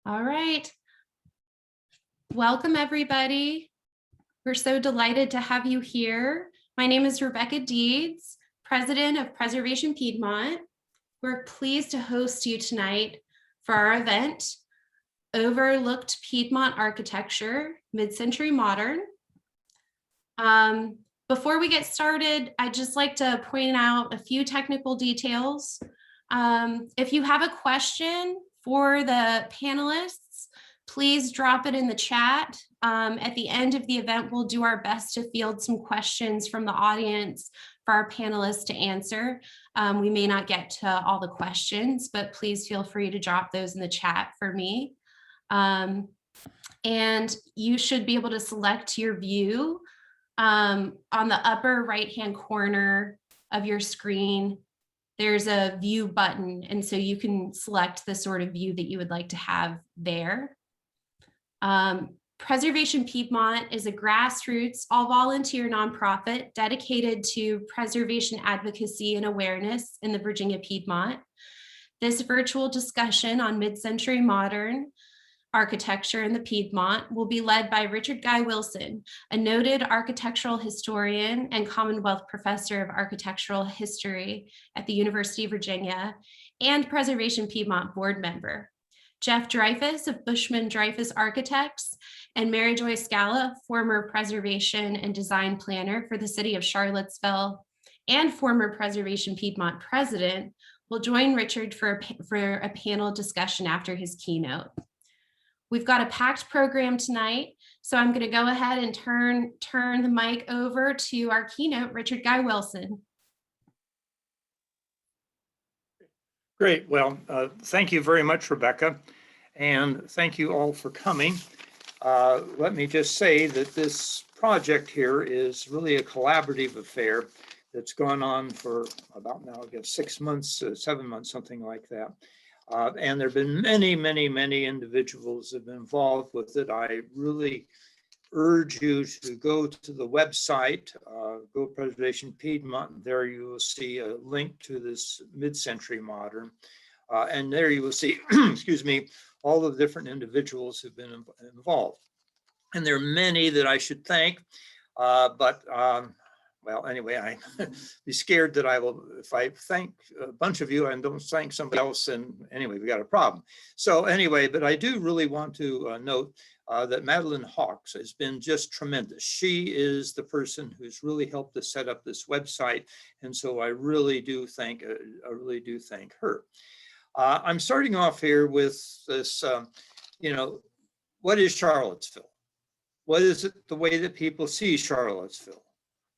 All right. Welcome, everybody. We're so delighted to have you here. My name is Rebecca Deeds, President of Preservation Piedmont. We're pleased to host you tonight for our event, Overlooked Piedmont Architecture, Mid-Century Modern. Before we get started, I'd just like to point out a few technical details. If you have a question for the panelists, please drop it in the chat. At the end of the event, we'll do our best to field some questions from the audience for our panelists to answer. We may not get to all the questions, but please feel free to drop those in the chat for me. And you should be able to select your view on the upper right-hand corner of your screen. There's a view button, and so you can select the sort of view that you would like to have there. Preservation Piedmont is a grassroots, all-volunteer nonprofit dedicated to preservation advocacy and awareness in the Virginia Piedmont. This virtual discussion on mid-century modern architecture in the Piedmont will be led by Richard Guy Wilson, a noted architectural historian and Commonwealth Professor of Architectural History at the University of Virginia and Preservation Piedmont board member. Jeff Dreyfus of Bushman Dreyfus Architects and Mary Joy Scala, former preservation and design planner for the City of Charlottesville and former Preservation Piedmont president, will join Richard for a panel discussion after his keynote. We've got a packed program tonight, so I'm going to go ahead and turn the mic over to our keynote, Richard Guy Wilson. Great. Well, thank you very much, Rebecca, and thank you all for coming. Let me just say that this project here is really a collaborative affair that's gone on for about now, I guess, 6 months, 7 months, something like that. And there have been many individuals that have been involved with it. I really urge you to go to the website, go Preservation Piedmont. There you will see a link to this mid-century modern. And there you will see, excuse me, all the different individuals who've been involved. And there are many that I should thank, well, anyway, I'd be scared that I will, if I thank a bunch of you and don't thank somebody else, and anyway, we got a problem. So anyway, but I do really want to note that Madeline Hawks has been just tremendous. She is the person who's really helped us set up this website. And so I really do thank her. I'm starting off here with this, what is Charlottesville? What is it the way that people see Charlottesville?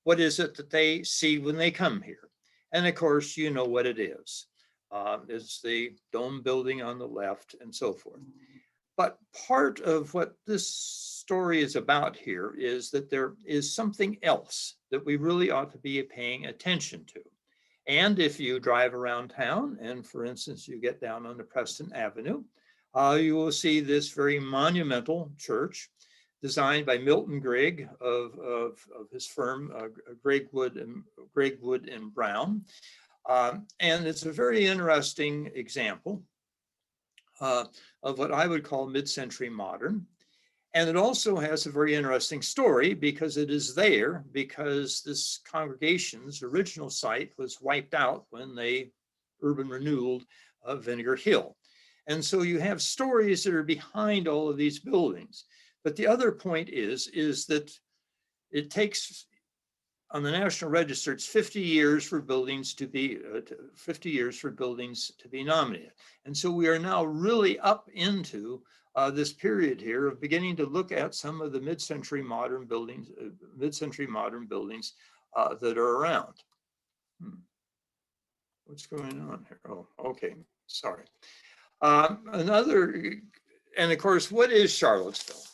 What is it that they see when they come here? And of course, you know what it is. It's the dome building on the left and so forth. But part of what this story is about here is that there is something else that we really ought to be paying attention to. And if you drive around town, and for instance, you get down on the Preston Avenue, you will see this very monumental church designed by Milton Grigg of his firm, Grigg Wood and Brown. And it's a very interesting example of what I would call mid-century modern. And it also has a very interesting story because it is there because this congregation's original site was wiped out when they urban renewed Vinegar Hill. And so you have stories that are behind all of these buildings. But the other point is that it takes, on the National Register, it's 50 years for buildings to be nominated. And so we are now really up into this period here of beginning to look at some of the mid-century modern buildings, that are around. What's going on here? Oh, okay, sorry. And of course, what is Charlottesville?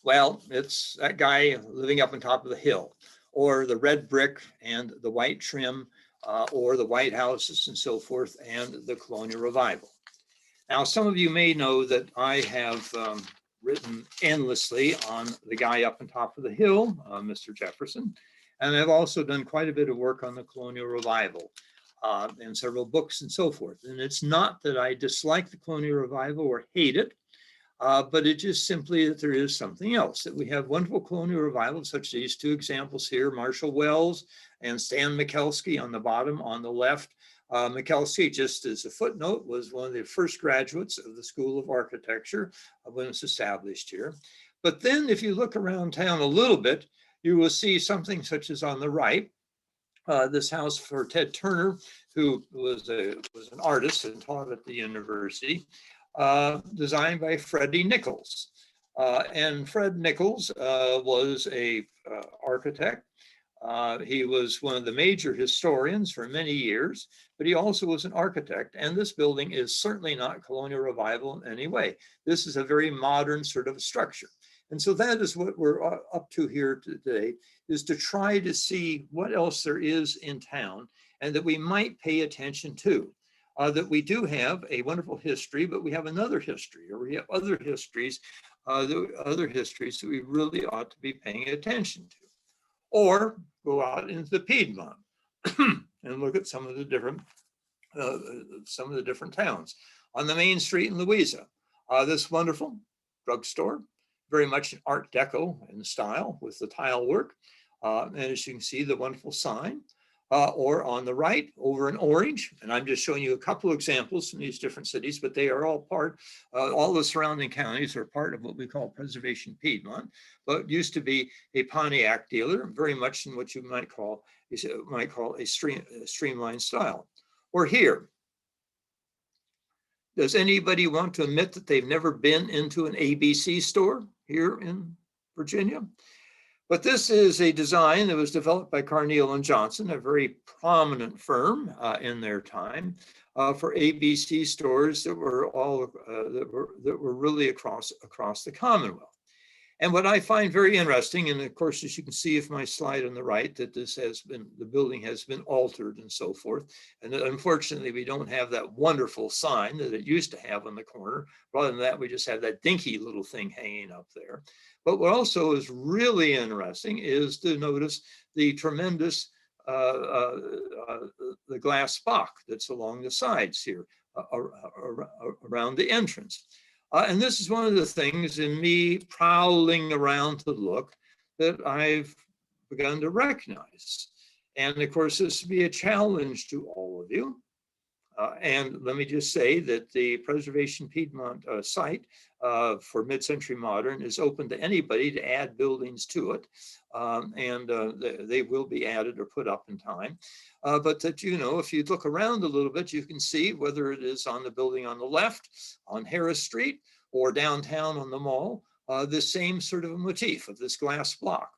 Well, it's that guy living up on top of the hill, or the red brick and the white trim, or the white houses and so forth, and the colonial revival. Now, some of you may know that I have written endlessly on the guy up on top of the hill, Mr. Jefferson, and I've also done quite a bit of work on the colonial revival. and several books and so forth. And it's not that I dislike the colonial revival or hate it, but it just simply that there is something else, that we have wonderful colonial revivals, such as these two examples here, Marshall Wells and Stan Michalski on the bottom, on the left. Michalski, just as a footnote, was one of the first graduates of the School of Architecture when it was established here. But then if you look around town a little bit, you will see something such as on the right, this house for Ted Turner, who was an artist and taught at the university, designed by Freddie Nichols. And Fred Nichols was a architect. He was one of the major historians for many years, but he also was an architect. And this building is certainly not colonial revival in any way. This is a very modern sort of structure. And so that is what we're up to here today, is to try to see what else there is in town and that we might pay attention to. That we do have a wonderful history, but we have another history, or we have other histories that we really ought to be paying attention to. Or go out into the Piedmont and look at some of the different towns. On the main street in Louisa, this wonderful drugstore, very much Art Deco in style with the tile work. And as you can see, the wonderful sign. Or on the right over in Orange, and I'm just showing you a couple of examples from these different cities, but they are all part, all the surrounding counties are part of what we call Preservation Piedmont, but used to be a Pontiac dealer, very much in what you might call a streamlined style. Or here, does anybody want to admit that they've never been into an ABC store here in Virginia? But this is a design that was developed by Carneal and Johnson, a very prominent firm in their time, for ABC stores that were all that were really across the Commonwealth. And what I find very interesting, and of course, as you can see from my slide on the right, that the building has been altered and so forth. And unfortunately, we don't have that wonderful sign that it used to have on the corner. Rather than that, we just have that dinky little thing hanging up there. But what also is really interesting is to notice the tremendous the glass Spock that's along the sides here around the entrance. And this is one of the things in me prowling around to look that I've begun to recognize. And of course, this will be a challenge to all of you. And let me just say that the Preservation Piedmont site for mid-century modern is open to anybody to add buildings to it. And they will be added or put up in time. But that, you know, if you look around a little bit, you can see whether it is on the building on the left, on Harris Street, or downtown on the mall, the same sort of a motif of this glass block.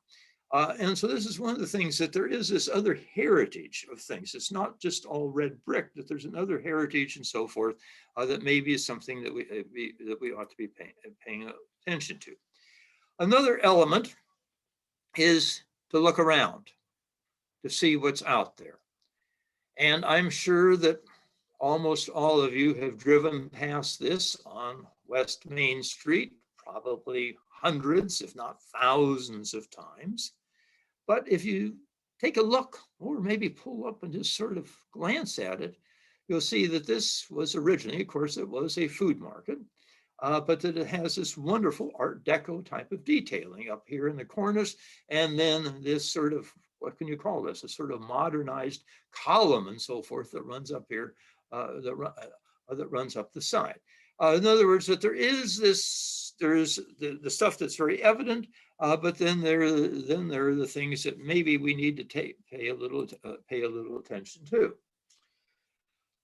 And so this is one of the things, that there is this other heritage of things. It's not just all red brick, that there's another heritage and so forth that maybe is something that we ought to be paying attention to. Another element is to look around, to see what's out there. And I'm sure that almost all of you have driven past this on West Main Street, probably hundreds, if not thousands of times. But if you take a look, or maybe pull up and just sort of glance at it, you'll see that this was originally, of course, it was a food market, but that it has this wonderful Art Deco type of detailing up here in the cornice, and then this sort of, what can you call this? A sort of modernized column and so forth that runs up here, that runs up the side. In other words, that there is the stuff that's very evident, but then there are the things that maybe we need to pay a little attention to.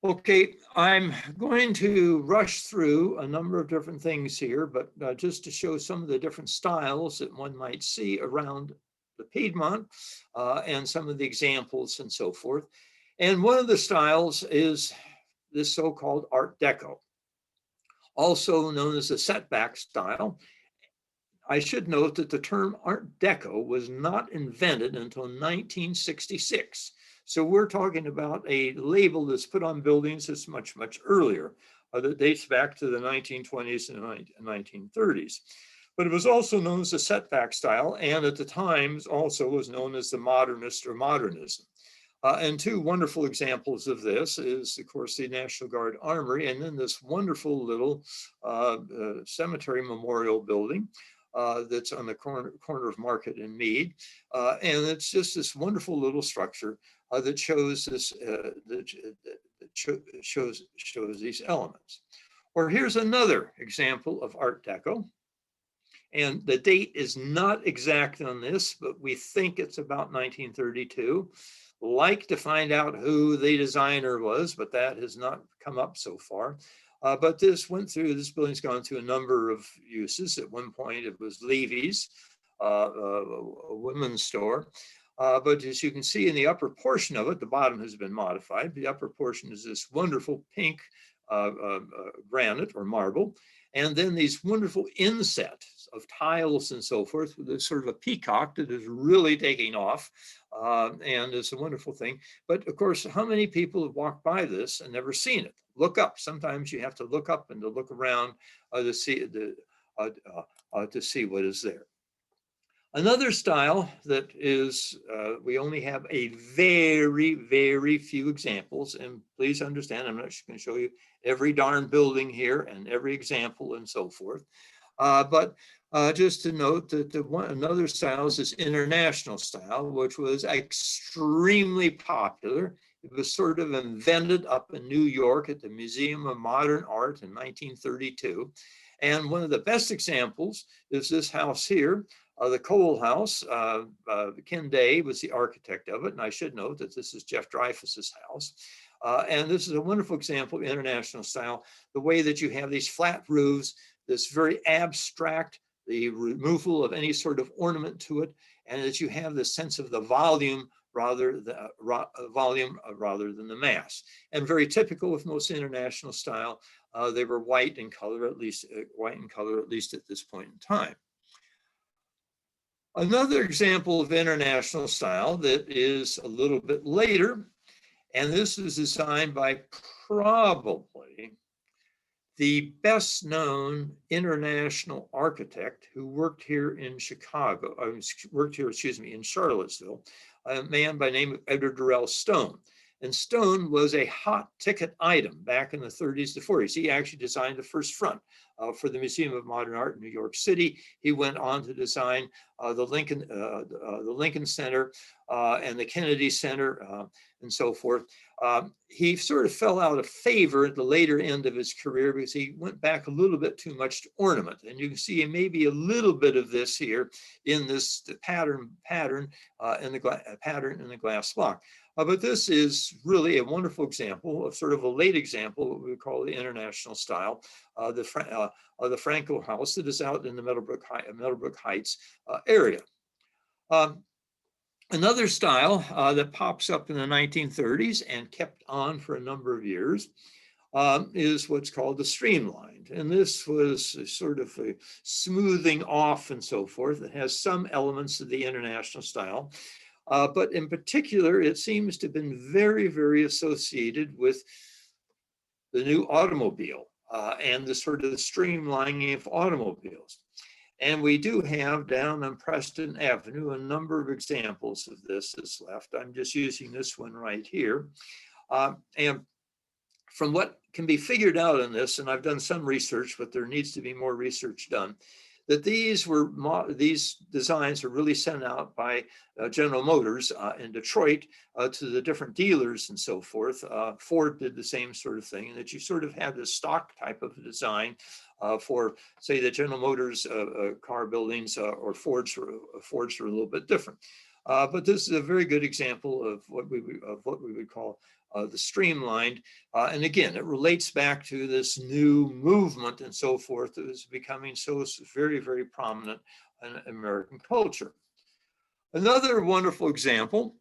Okay, I'm going to rush through a number of different things here, but just to show some of the different styles that one might see around the Piedmont and some of the examples and so forth. And one of the styles is this so-called Art Deco, also known as the setback style. I should note that the term Art Deco was not invented until 1966. So we're talking about a label that's put on buildings that's much, much earlier, that dates back to the 1920s and 1930s. But it was also known as the setback style, and at the times also was known as the modernist or modernism. And two wonderful examples of this is, of course, the National Guard Armory, and then this wonderful little cemetery memorial building that's on the corner of Market and Mead. And it's just this wonderful little structure that shows this, shows these elements. Or here's another example of Art Deco. And the date is not exact on this, but we think it's about 1932. Like to find out who the designer was, but that has not come up so far. But this building's gone through a number of uses. At one point, it was Levy's, a women's store. But as you can see in the upper portion of it, the bottom has been modified. The upper portion is this wonderful pink granite or marble. And then these wonderful insets of tiles and so forth, with this sort of a peacock that is really taking off. And it's a wonderful thing. But of course, how many people have walked by this and never seen it? Look up. Sometimes you have to look up and to look around to see what is there. Another style that is, we only have a very, very few examples, and please understand, I'm not going to show you every darn building here and every example and so forth. But just to note that another style is this international style, which was extremely popular. It was sort of invented up in New York at the Museum of Modern Art in 1932. And one of the best examples is this house here, the Cole House. Ken Day was the architect of it. And I should note that this is Jeff Dreyfus's house. And this is a wonderful example of international style, the way that you have these flat roofs, this very abstract, the removal of any sort of ornament to it, and that you have the sense of the volume rather than the mass. And very typical with most international style, they were white in color, at least at this point in time. Another example of international style that is a little bit later, and this was designed by probably the best known international architect who worked here in in Charlottesville, a man by the name of Edward Durrell Stone. And Stone was a hot ticket item back in the 30s to 40s. He actually designed the first front for the Museum of Modern Art in New York City. He went on to design the Lincoln Center and the Kennedy Center and so forth. He sort of fell out of favor at the later end of his career because he went back a little bit too much to ornament. And you can see maybe a little bit of this here in this pattern in the glass block. But this is really a wonderful example of sort of a late example, what we call the international style, the Franco House that is out in the Meadowbrook Heights area. Another style that pops up in the 1930s and kept on for a number of years is what's called the Streamlined. And this was sort of a smoothing off and so forth. It has some elements of the international style. But in particular, it seems to have been very, very associated with the new automobile and the sort of the streamlining of automobiles. And we do have down on Preston Avenue a number of examples of this that's left. I'm just using this one right here. And from what can be figured out in this, and I've done some research, but there needs to be more research done, that these designs were really sent out by General Motors in Detroit to the different dealers and so forth. Ford did the same sort of thing, and that you sort of had this stock type of design for, say, the General Motors car buildings, or Fords are a little bit different. But this is a very good example of what we would call the Streamlined. And again, it relates back to this new movement and so forth that is becoming so very, very prominent in American culture. Another wonderful example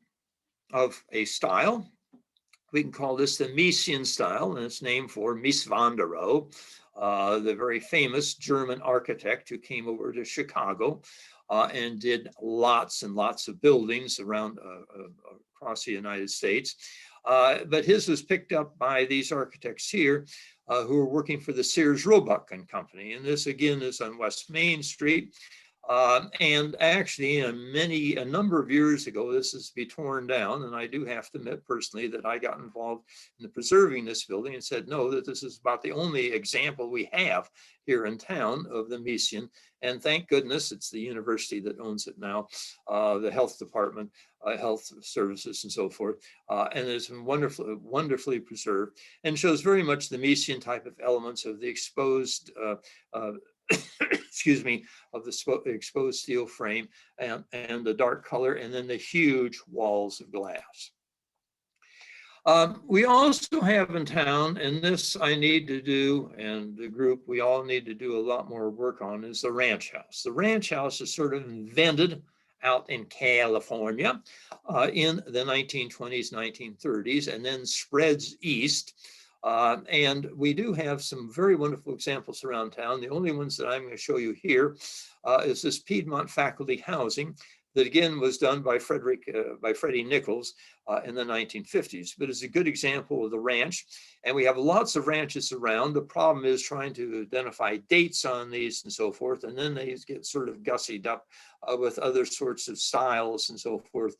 of a style, we can call this the Miesian style, and it's named for Mies van der Rohe, the very famous German architect who came over to Chicago and did lots and lots of buildings around across the United States. But his was picked up by these architects here who are working for the Sears Roebuck and Company. And this again is on West Main Street. And actually, a number of years ago, this is to be torn down. And I do have to admit personally that I got involved in the preserving this building and said, no, that this is about the only example we have here in town of the Miesian. And thank goodness it's the university that owns it now, the health department, health services and so forth. And it's been wonderfully preserved and shows very much the Miesian type of elements of the exposed excuse me, of the exposed steel frame and the dark color, and then the huge walls of glass. We also have in town, and this I need to do, and the group we all need to do a lot more work on, is the ranch house. The ranch house is sort of invented out in California in the 1920s, 1930s, and then spreads east. And we do have some very wonderful examples around town. The only ones that I'm going to show you here is this Piedmont faculty housing that again was done by Freddie Nichols in the 1950s, but it's a good example of the ranch. And we have lots of ranches around. The problem is trying to identify dates on these and so forth. And then they get sort of gussied up with other sorts of styles and so forth,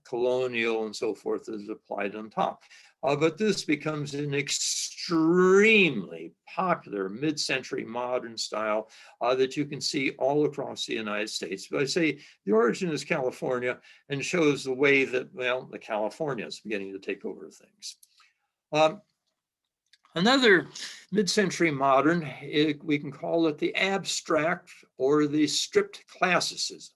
colonial and so forth that is applied on top. But this becomes an extremely popular mid-century modern style that you can see all across the United States. But I say the origin is California and shows the way that, well, the California is beginning to take over things. Another mid-century modern, we can call it the abstract or the stripped classicism.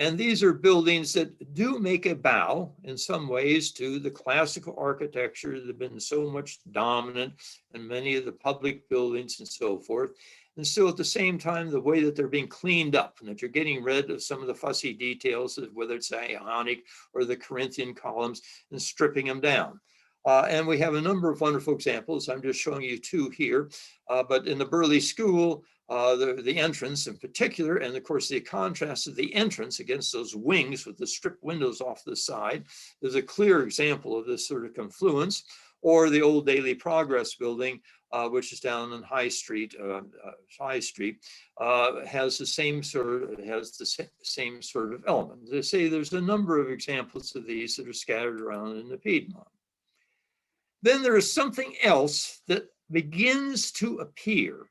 And these are buildings that do make a bow in some ways to the classical architecture that have been so much dominant in many of the public buildings and so forth. And still at the same time, the way that they're being cleaned up and that you're getting rid of some of the fussy details of whether it's Ionic or the Corinthian columns and stripping them down. And we have a number of wonderful examples. I'm just showing you two here. But in the Burley School, the entrance in particular, and of course the contrast of the entrance against those wings with the stripped windows off the side is a clear example of this sort of confluence. Or the old Daily Progress building, which is down on High Street, has the same sort of element. They say there's a number of examples of these that are scattered around in the Piedmont. Then there is something else that begins to appear.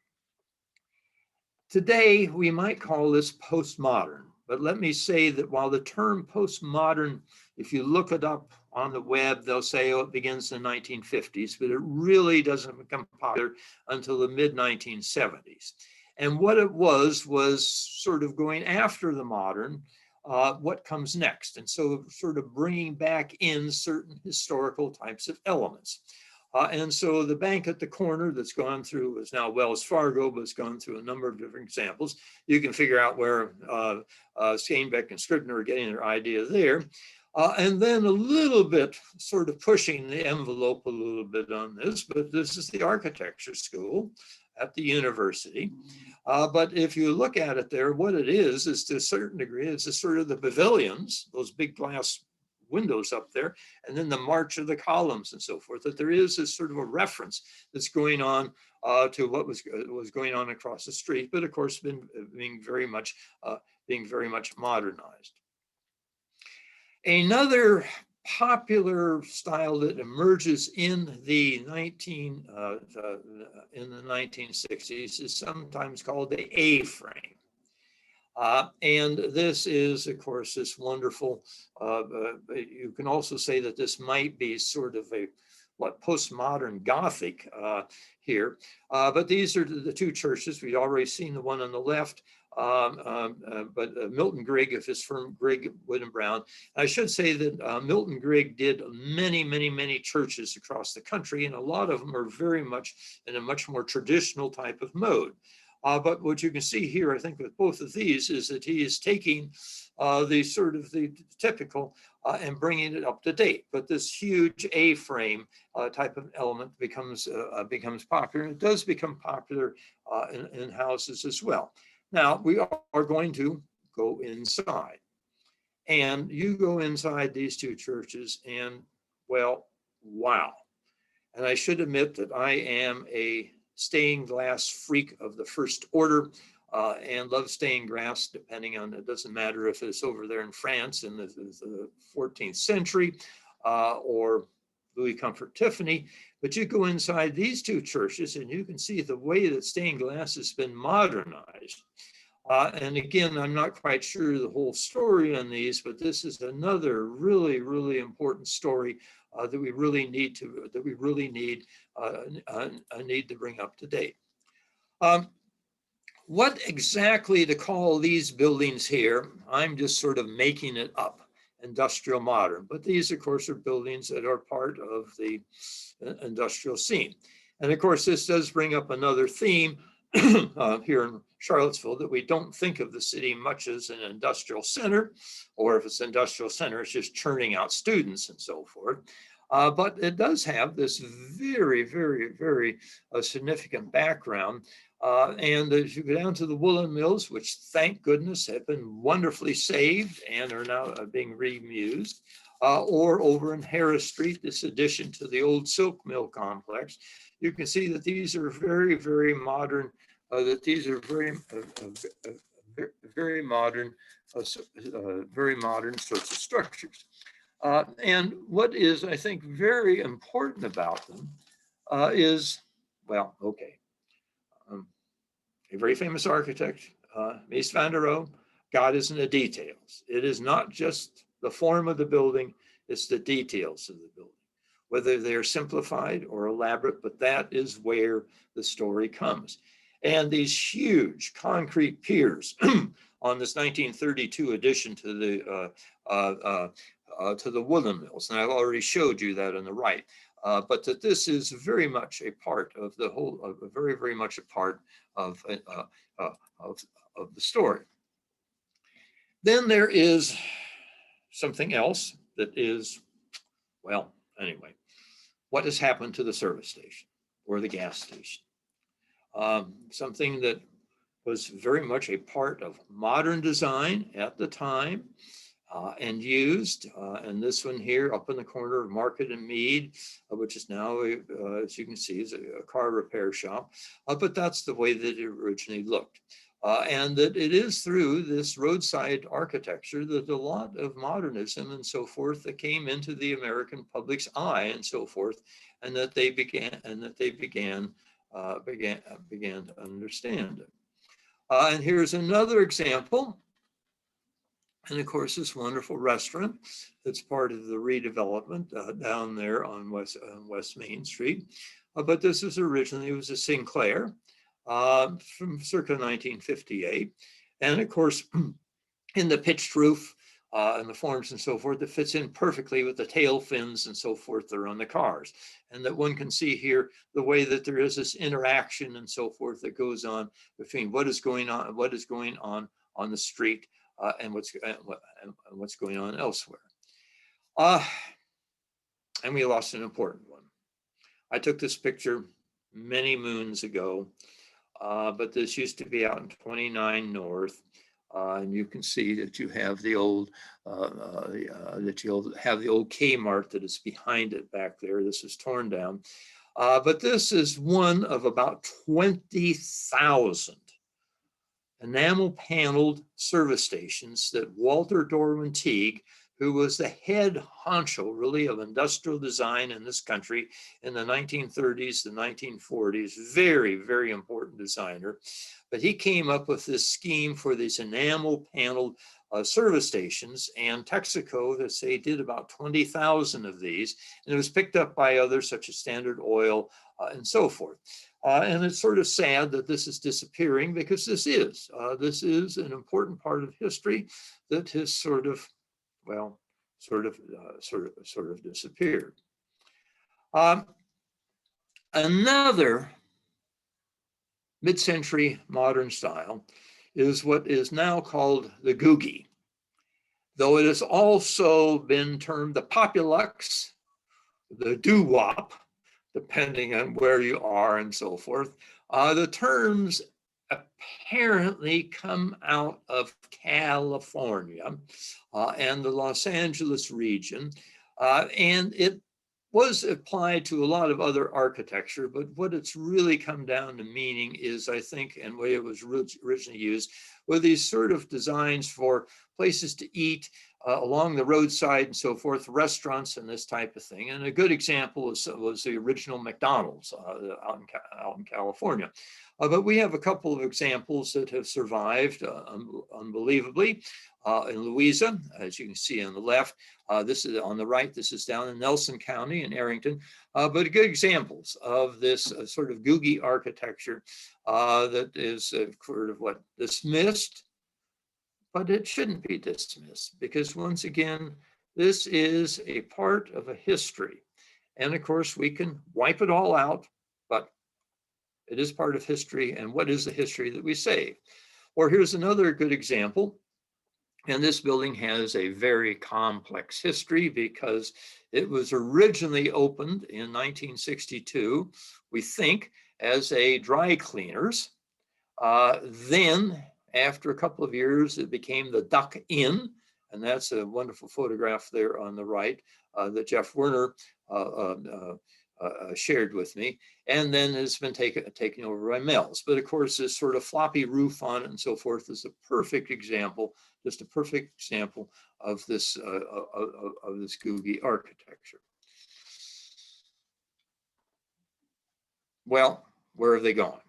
Today, we might call this postmodern, but let me say that while the term postmodern, if you look it up on the web, they'll say, oh, it begins in the 1950s, but it really doesn't become popular until the mid-1970s. And what it was sort of going after the modern, what comes next. And so sort of bringing back in certain historical types of elements. And so the bank at the corner that's gone through is now Wells Fargo, but it's gone through a number of different examples. You can figure out where Steinbeck and Scribner are getting their idea there. And then a little bit sort of pushing the envelope a little bit on this, but this is the architecture school at the university. But if you look at it there, what it is to a certain degree, it's a sort of the pavilions, those big glass windows up there, and then the march of the columns and so forth, that there is this sort of a reference that's going on to what was going on across the street, but of course being very much modernized. Another popular style that emerges in the 1960s is sometimes called the A-frame. And this is, of course, this wonderful, you can also say that this might be sort of a postmodern Gothic here. But these are the two churches. We've already seen the one on the left, but Milton Grigg of his firm, Grigg, Wood and Brown. I should say that Milton Grigg did many churches across the country, and a lot of them are very much in a much more traditional type of mode. But what you can see here, I think, with both of these is that he is taking the typical and bringing it up to date. But this huge A-frame type of element becomes popular. And it does become popular in houses as well. Now, we are going to go inside. And you go inside these two churches and, well, wow. And I should admit that I am a stained glass freak of the first order. and love stained glass, depending on, it doesn't matter if it's over there in France in the 14th century or Louis Comfort Tiffany, but you go inside these two churches and you can see the way that stained glass has been modernized. And again, I'm not quite sure the whole story on these, but this is another really, really important story that we really need to bring up to date. What exactly to call these buildings here? I'm just sort of making it up, industrial modern, but these of course are buildings that are part of the industrial scene. And of course, this does bring up another theme here in Charlottesville, that we don't think of the city much as an industrial center, or if it's an industrial center, it's just churning out students and so forth. But it does have this very, very, very significant background. And as you go down to the woolen mills, which thank goodness have been wonderfully saved and are now being reused, or over in Harris Street, this addition to the old silk mill complex, you can see that these are very, very modern, very modern sorts of structures. And what is, I think, very important about them is, well, okay, a very famous architect, Mies van der Rohe, God is in the details. It is not just the form of the building, it's the details of the building, whether they're simplified or elaborate, but that is where the story comes. And these huge concrete piers on this 1932 addition to the woolen mills, and I've already showed you that on the right, but that this is very much a part of the whole, very, very much a part of the story. Then there is something else that is, well, anyway, what has happened to the service station or the gas station? Something that was very much a part of modern design at the time and used. And this one here up in the corner of Market and Mead, which is now, as you can see, is a car repair shop. But that's the way that it originally looked. And that it is through this roadside architecture that a lot of modernism and so forth that came into the American public's eye and so forth, and that they began to understand it. And here's another example. And of course, this wonderful restaurant that's part of the redevelopment down there on West Main Street. But this was originally, it was a Sinclair from circa 1958. And of course, in the pitched roof and the forms and so forth, that fits in perfectly with the tail fins and so forth that are on the cars. And that one can see here the way that there is this interaction and so forth that goes on between what is going on on the street and what's going on elsewhere. And we lost an important one. I took this picture many moons ago, but this used to be out in 29 North. And you can see that you have the old Kmart that is behind it back there. This is torn down, but this is one of about 20,000 enamel paneled service stations that Walter Dorwin Teague, who was the head honcho really of industrial design in this country in the 1930s, the 1940s, very, very important designer. But he came up with this scheme for these enamel paneled service stations, and Texaco, they say, did about 20,000 of these, and it was picked up by others such as Standard Oil and so forth. And it's sort of sad that this is disappearing, because this is an important part of history that has sort of disappeared. Another mid-century modern style is what is now called the Googie, though it has also been termed the Populux, the doo-wop, depending on where you are and so forth. The terms apparently come out of California and the Los Angeles region, and it was applied to a lot of other architecture, but what it's really come down to meaning is, I think, and the way it was originally used, were these sort of designs for places to eat along the roadside and so forth, restaurants and this type of thing. And a good example was the original McDonald's out in California. But we have a couple of examples that have survived unbelievably. In Louisa, as you can see on the left, this is on the right, this is down in Nelson County in Arrington, but good examples of this sort of googie architecture that is sort of what, dismissed, but it shouldn't be dismissed, because once again, this is a part of a history. And of course, we can wipe it all out, but it is part of history. And what is the history that we save? Or here's another good example. And this building has a very complex history because it was originally opened in 1962, we think, as a dry cleaners. Then, after a couple of years, it became the Duck Inn. And that's a wonderful photograph there on the right that Jeff Werner shared with me. And then it's been taken over by Mel's. But of course, this sort of floppy roof on it and so forth is a perfect example, just a perfect example of this googie architecture. Well, where have they gone?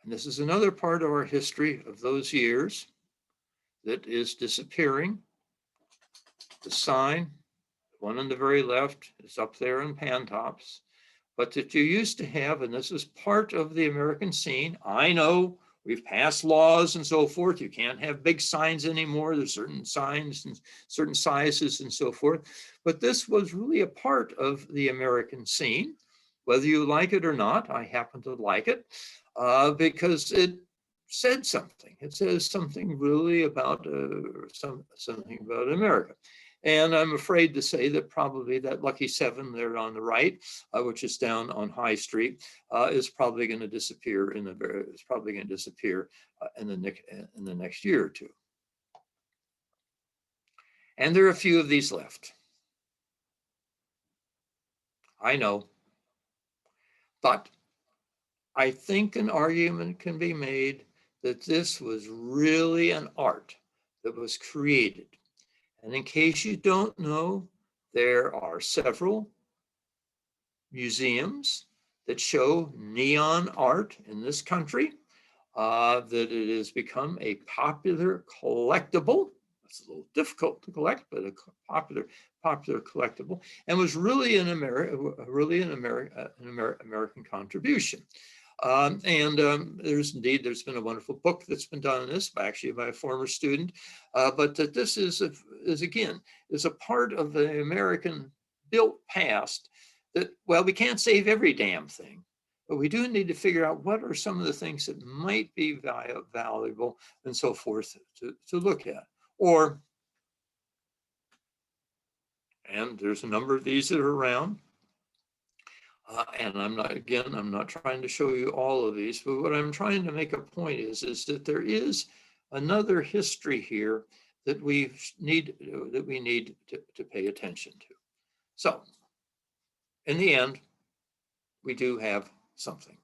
And this is another part of our history of those years that is disappearing. The sign, the one on the very left, is up there in Pantops, but that you used to have, and this is part of the American scene. I know we've passed laws and so forth. You can't have big signs anymore. There's certain signs and certain sizes and so forth. But this was really a part of the American scene. Whether you like it or not, I happen to like it because it said something. It says something really about something about America. And I'm afraid to say that probably that Lucky 7 there on the right, which is down on High Street, is probably going to disappear in the next year or two. And there are a few of these left. I know, but I think an argument can be made that this was really an art that was created. And in case you don't know, there are several museums that show neon art in this country, that it has become a popular collectible. It's a little difficult to collect, but a popular collectible, and was really an American contribution. There's been a wonderful book that's been done on this, actually by a former student, but that this is a part of the American built past that, well, we can't save every damn thing, but we do need to figure out what are some of the things that might be valuable and so forth to look at. And there's a number of these that are around. And I'm not trying to show you all of these, but what I'm trying to make a point is that there is another history here that we need to pay attention to. So in the end, we do have something.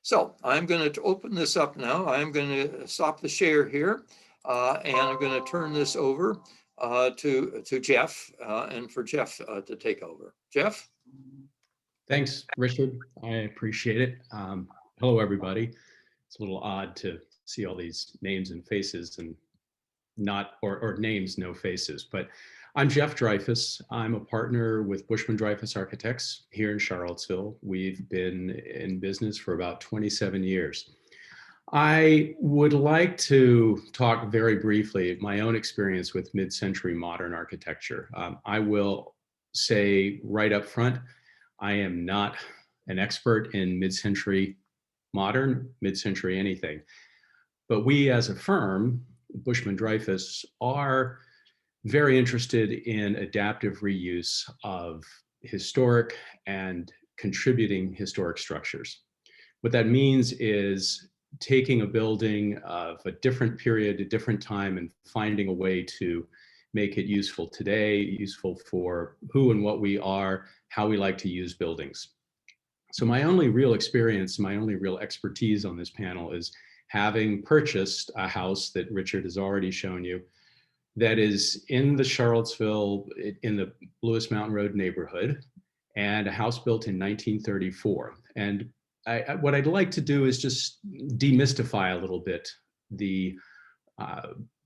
So I'm going to open this up now. I'm going to stop the share here, and I'm going to turn this over to Jeff, and for Jeff to take over. Jeff? Thanks, Richard. I appreciate it. Hello, everybody. It's a little odd to see all these names and faces and or names, no faces, but I'm Jeff Dreyfus. I'm a partner with Bushman Dreyfus Architects here in Charlottesville. We've been in business for about 27 years. I would like to talk very briefly my own experience with mid-century modern architecture. I will say right up front, I am not an expert in mid-century modern, mid-century anything, but we as a firm, Bushman Dreyfus, are very interested in adaptive reuse of historic and contributing historic structures. What that means is taking a building of a different period, a different time, and finding a way to make it useful today, useful for who and what we are, how we like to use buildings. So my only real experience, my only real expertise on this panel is having purchased a house that Richard has already shown you that is in the Charlottesville, in the Lewis Mountain Road neighborhood, and a house built in 1934. And what I'd like to do is just demystify a little bit the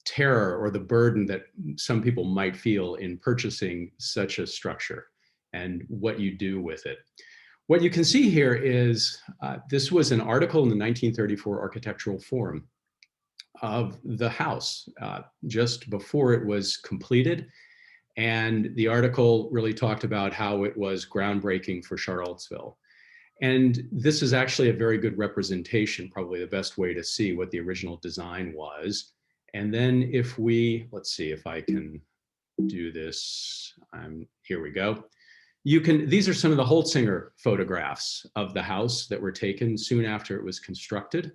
terror or the burden that some people might feel in purchasing such a structure and what you do with it. What you can see here is this was an article in the 1934 Architectural Forum of the house just before it was completed. And the article really talked about how it was groundbreaking for Charlottesville. And this is actually a very good representation, probably the best way to see what the original design was. And then if we, let's see if I can do this. Here we go. These are some of the Holtzinger photographs of the house that were taken soon after it was constructed,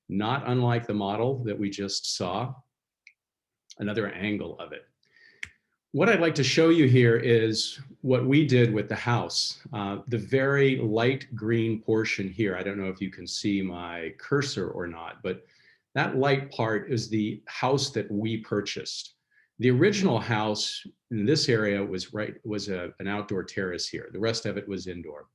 not unlike the model that we just saw, another angle of it. What I'd like to show you here is what we did with the house. The very light green portion here, I don't know if you can see my cursor or not, but that light part is the house that we purchased. The original house in this area was an outdoor terrace here. The rest of it was indoor.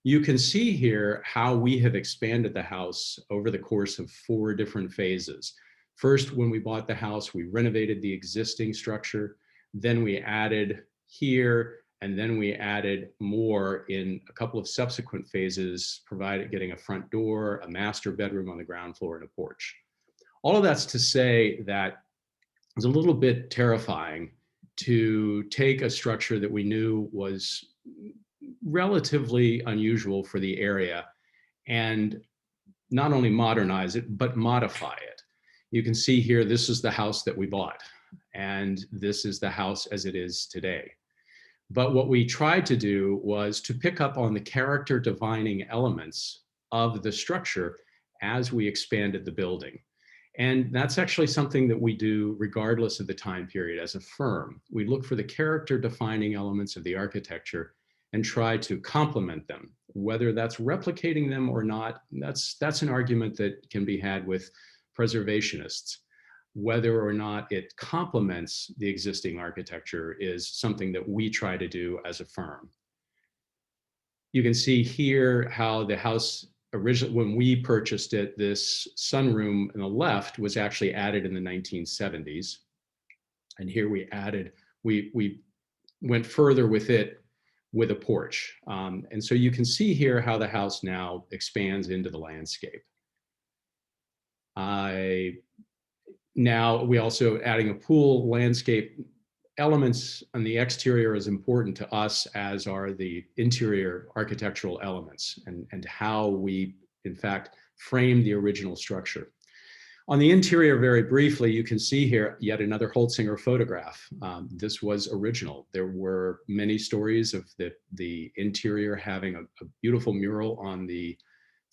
You can see here how we have expanded the house over the course of 4 different phases. First, when we bought the house, we renovated the existing structure. Then we added here, and then we added more in a couple of subsequent phases, getting a front door, a master bedroom on the ground floor, and a porch. All of that's to say that it was a little bit terrifying to take a structure that we knew was relatively unusual for the area and not only modernize it, but modify it. You can see here, this is the house that we bought, and this is the house as it is today. But what we tried to do was to pick up on the character defining elements of the structure as we expanded the building. And that's actually something that we do regardless of the time period as a firm. We look for the character defining elements of the architecture and try to complement them. Whether that's replicating them or not, that's an argument that can be had with preservationists. Whether or not it complements the existing architecture is something that we try to do as a firm. You can see here how the house originally, when we purchased it, this sunroom on the left was actually added in the 1970s. And here we went further with it with a porch. And so you can see here how the house now expands into the landscape. Now we also adding a pool landscape elements on the exterior is important to us, as are the interior architectural elements and how we, in fact, frame the original structure. On the interior, very briefly, you can see here yet another Holtzinger photograph. This was original. There were many stories of the interior having a beautiful mural on the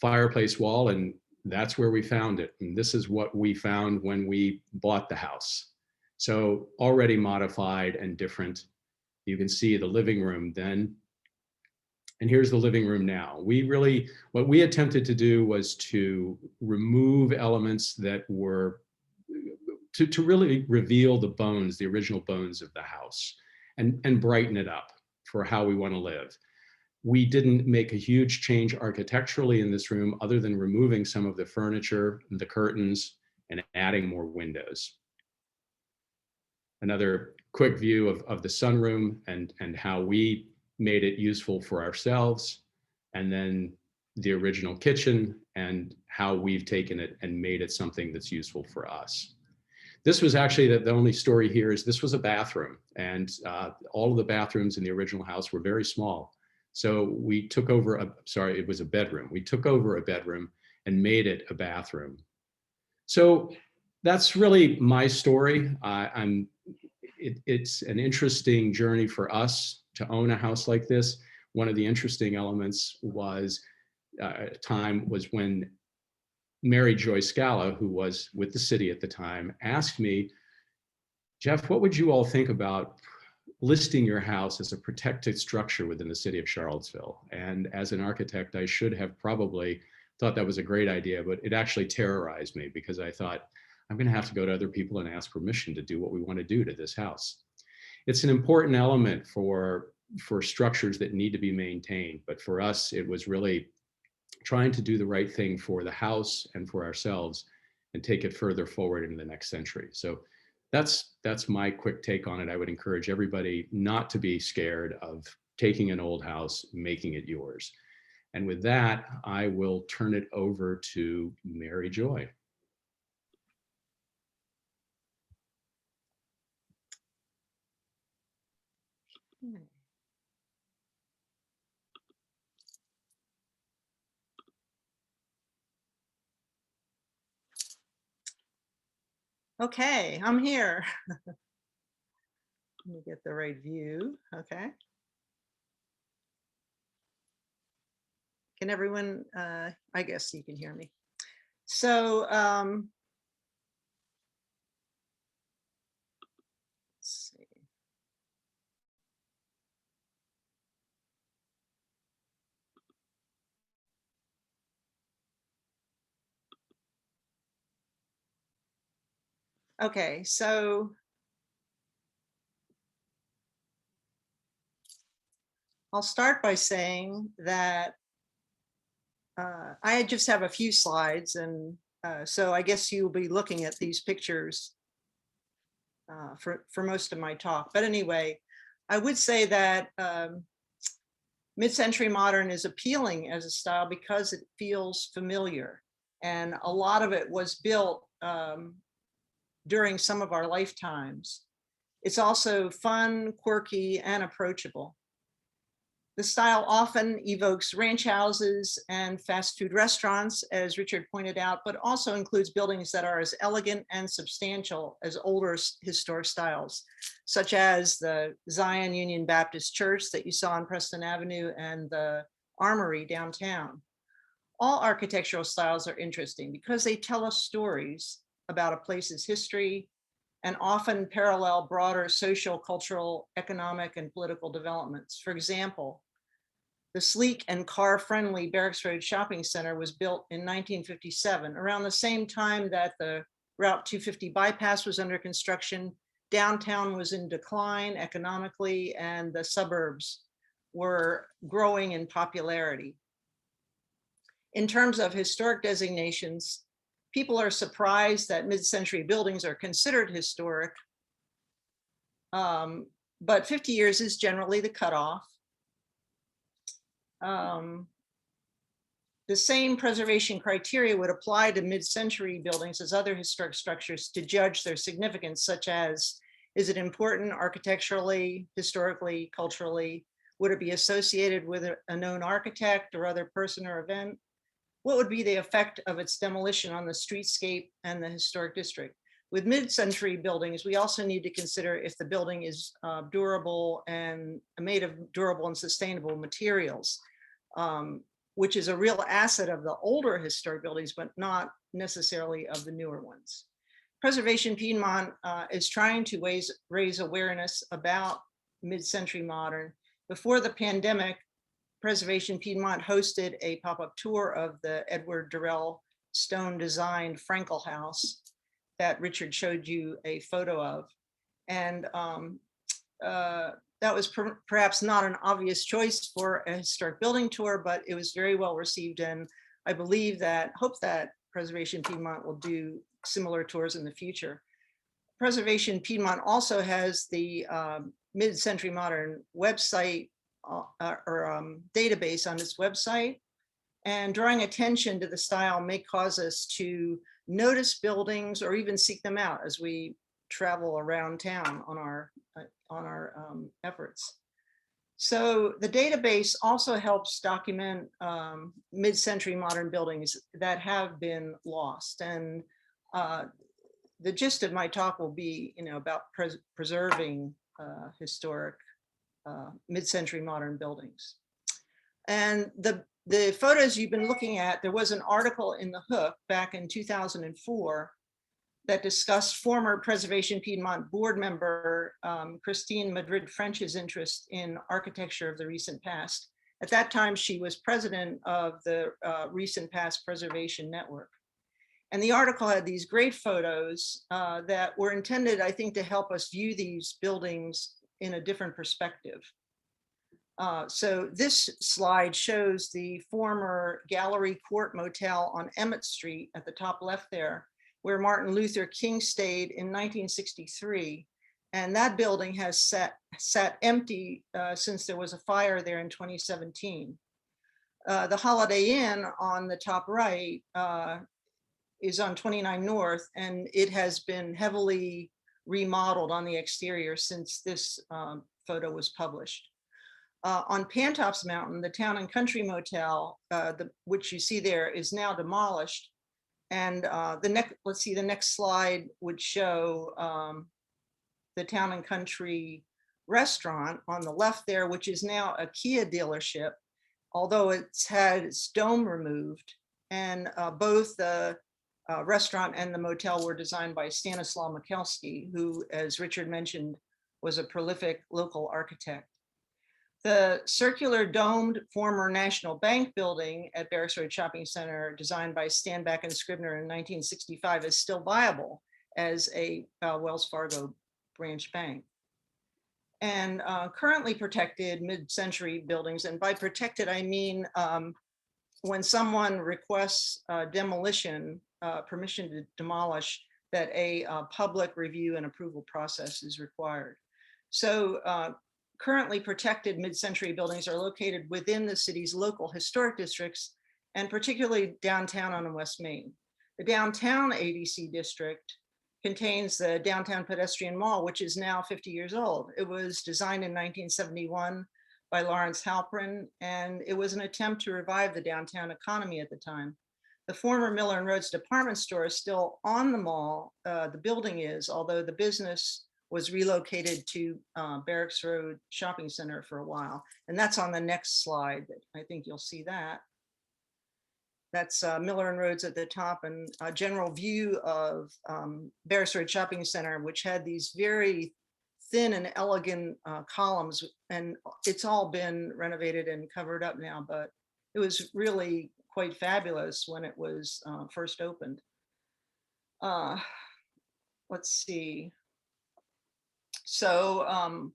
fireplace wall, and that's where we found it. And this is what we found when we bought the house. So already modified and different. You can see the living room then. And here's the living room now. What we attempted to do was to remove elements that were, to really reveal the bones, the original bones of the house, and brighten it up for how we want to live. We didn't make a huge change architecturally in this room other than removing some of the furniture, the curtains, and adding more windows. Another quick view of the sunroom and how we made it useful for ourselves, and then the original kitchen and how we've taken it and made it something that's useful for us. This was actually the only story here is this was a bathroom, and all of the bathrooms in the original house were very small. So we took over it was a bedroom. We took over a bedroom and made it a bathroom. So that's really my story. It's an interesting journey for us to own a house like this. One of the interesting elements was when Mary Joy Scala, who was with the city at the time, asked me, Jeff, what would you all think about listing your house as a protected structure within the city of Charlottesville? And as an architect, I should have probably thought that was a great idea, but it actually terrorized me because I thought, I'm going to have to go to other people and ask permission to do what we want to do to this house. It's an important element for structures that need to be maintained. But for us, it was really trying to do the right thing for the house and for ourselves and take it further forward into the next century. So that's my quick take on it. I would encourage everybody not to be scared of taking an old house, making it yours. And with that, I will turn it over to Mary Joy. Okay, I'm here. Let me get the right view. Okay. Can everyone, I guess you can hear me. So, let's see. Okay, so I'll start by saying that I just have a few slides, and so I guess you'll be looking at these pictures for most of my talk. But anyway, I would say that mid-century modern is appealing as a style because it feels familiar, and a lot of it was built during some of our lifetimes. It's also fun, quirky, and approachable. The style often evokes ranch houses and fast food restaurants, as Richard pointed out, but also includes buildings that are as elegant and substantial as older historic styles, such as the Zion Union Baptist Church that you saw on Preston Avenue and the Armory downtown. All architectural styles are interesting because they tell us stories about a place's history and often parallel broader social, cultural, economic, and political developments. For example, the sleek and car-friendly Barracks Road Shopping Center was built in 1957, around the same time that the Route 250 bypass was under construction. Downtown was in decline economically, and the suburbs were growing in popularity. In terms of historic designations, people are surprised that mid-century buildings are considered historic, but 50 years is generally the cutoff. The same preservation criteria would apply to mid-century buildings as other historic structures to judge their significance, such as, is it important architecturally, historically, culturally? Would it be associated with a known architect or other person or event? What would be the effect of its demolition on the streetscape and the historic district? With mid-century buildings, we also need to consider if the building is durable and made of durable and sustainable materials, which is a real asset of the older historic buildings, but not necessarily of the newer ones. Preservation Piedmont is trying to raise awareness about mid-century modern. Before the pandemic, Preservation Piedmont hosted a pop-up tour of the Edward Durrell stone designed Frankel House that Richard showed you a photo of. And that was perhaps not an obvious choice for a historic building tour, but it was very well received. And I hope that Preservation Piedmont will do similar tours in the future. Preservation Piedmont also has the mid-century modern website or database on its website, and drawing attention to the style may cause us to notice buildings or even seek them out as we travel around town on our efforts. So the database also helps document mid-century modern buildings that have been lost. And the gist of my talk will be, about preserving historic mid-century modern buildings. And the photos you've been looking at, there was an article in The Hook back in 2004 that discussed former Preservation Piedmont board member Christine Madrid French's interest in architecture of the recent past. At that time, she was president of the Recent Past Preservation Network. And the article had these great photos that were intended, I think, to help us view these buildings in a different perspective. So this slide shows the former Gallery Court Motel on Emmett Street at the top left there, where Martin Luther King stayed in 1963. And that building has sat empty since there was a fire there in 2017. The Holiday Inn on the top right is on 29 North, and it has been heavily remodeled on the exterior since this photo was published. On Pantops Mountain, the Town and Country Motel, which you see there, is now demolished. And let's see, the next slide would show the Town and Country restaurant on the left there, which is now a Kia dealership, although it's had its dome removed. And both the restaurant and the motel were designed by Stanislaw Mikulski, who, as Richard mentioned, was a prolific local architect. The circular domed former National Bank building at Barracks Road Shopping Center, designed by Stanback and Scribner in 1965, is still viable as a Wells Fargo branch bank. And currently protected mid-century buildings, and by protected, I mean when someone requests demolition, permission to demolish, that a public review and approval process is required. So currently protected mid-century buildings are located within the city's local historic districts, and particularly downtown on West Main. The downtown ADC district contains the Downtown Pedestrian Mall, which is now 50 years old. It was designed in 1971 by Lawrence Halprin, and it was an attempt to revive the downtown economy at the time. The former Miller and Rhodes department store is still on the mall. The building is, although the business was relocated to Barracks Road Shopping Center for a while. And that's on the next slide. I think you'll see that. That's Miller and Rhodes at the top, and a general view of Barracks Road Shopping Center, which had these very thin and elegant columns, and it's all been renovated and covered up now, but it was really quite fabulous when it was first opened. Let's see. So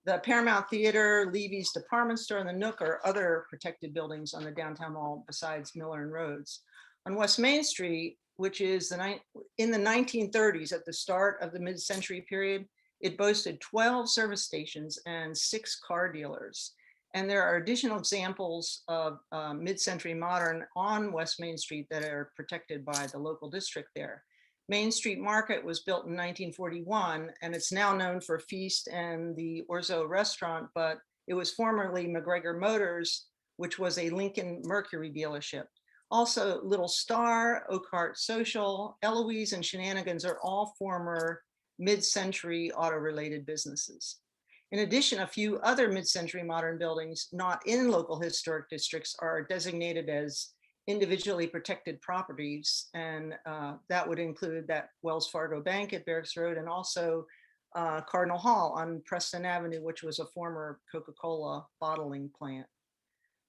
the Paramount Theater, Levy's Department Store, and the Nook are other protected buildings on the downtown mall besides Miller and Rhodes. On West Main Street, which is in the 1930s, at the start of the mid-century period, it boasted 12 service stations and 6 car dealers. And there are additional examples of mid-century modern on West Main Street that are protected by the local district there. Main Street Market was built in 1941, and it's now known for Feast and the Orzo restaurant, but it was formerly McGregor Motors, which was a Lincoln Mercury dealership. Also, Little Star, Oakhart Social, Eloise, and Shenanigans are all former mid-century auto-related businesses. In addition, a few other mid-century modern buildings not in local historic districts are designated as individually protected properties, and that would include that Wells Fargo Bank at Barracks Road, and also Cardinal Hall on Preston Avenue, which was a former Coca-Cola bottling plant.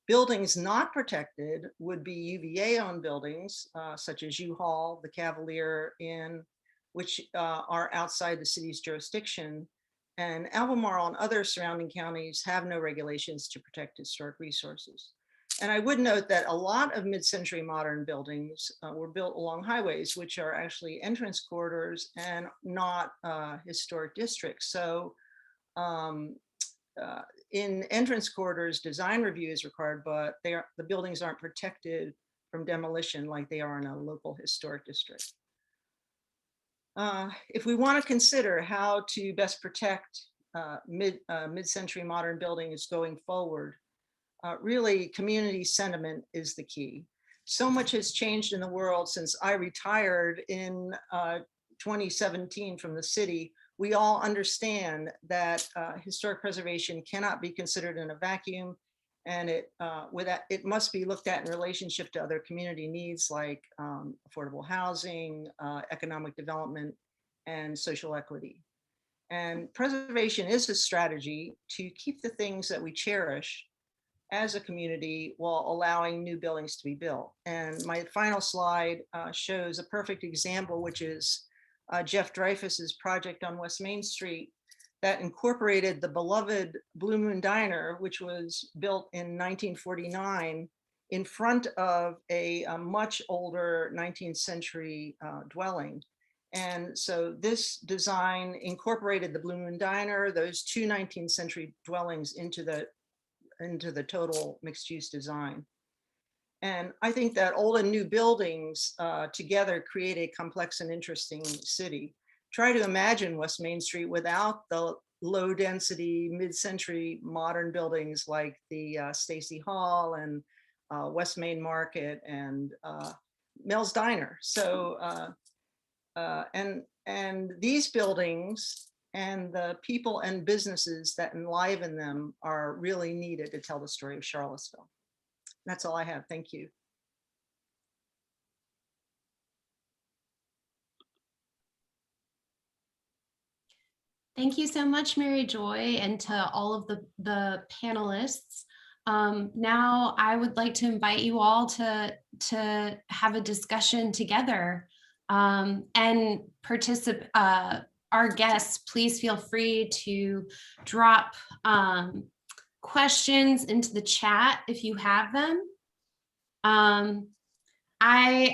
Buildings not protected would be UVA-owned buildings, such as U-Haul, the Cavalier Inn, which are outside the city's jurisdiction, and Albemarle and other surrounding counties have no regulations to protect historic resources. And I would note that a lot of mid-century modern buildings were built along highways, which are actually entrance corridors and not historic districts. So in entrance corridors, design review is required, but the buildings aren't protected from demolition like they are in a local historic district. If we want to consider how to best protect mid-century modern buildings going forward, really, community sentiment is the key. So much has changed in the world since I retired in 2017 from the city. We all understand that historic preservation cannot be considered in a vacuum, And it must be looked at in relationship to other community needs like affordable housing, economic development, and social equity. And preservation is a strategy to keep the things that we cherish as a community while allowing new buildings to be built. And my final slide shows a perfect example, which is Jeff Dreyfus's project on West Main Street that incorporated the beloved Blue Moon Diner, which was built in 1949 in front of a much older 19th century dwelling. And so this design incorporated the Blue Moon Diner, those two 19th century dwellings into the total mixed use design. And I think that old and new buildings together create a complex and interesting city. Try to imagine West Main Street without the low density mid-century modern buildings like the Stacy Hall and West Main Market and Mel's Diner. So, and these buildings and the people and businesses that enliven them are really needed to tell the story of Charlottesville. That's all I have. Thank you. Thank you so much, Mary Joy, and to all of the panelists. Now I would like to invite you all to have a discussion together and participate. Our guests, please feel free to drop questions into the chat if you have them. I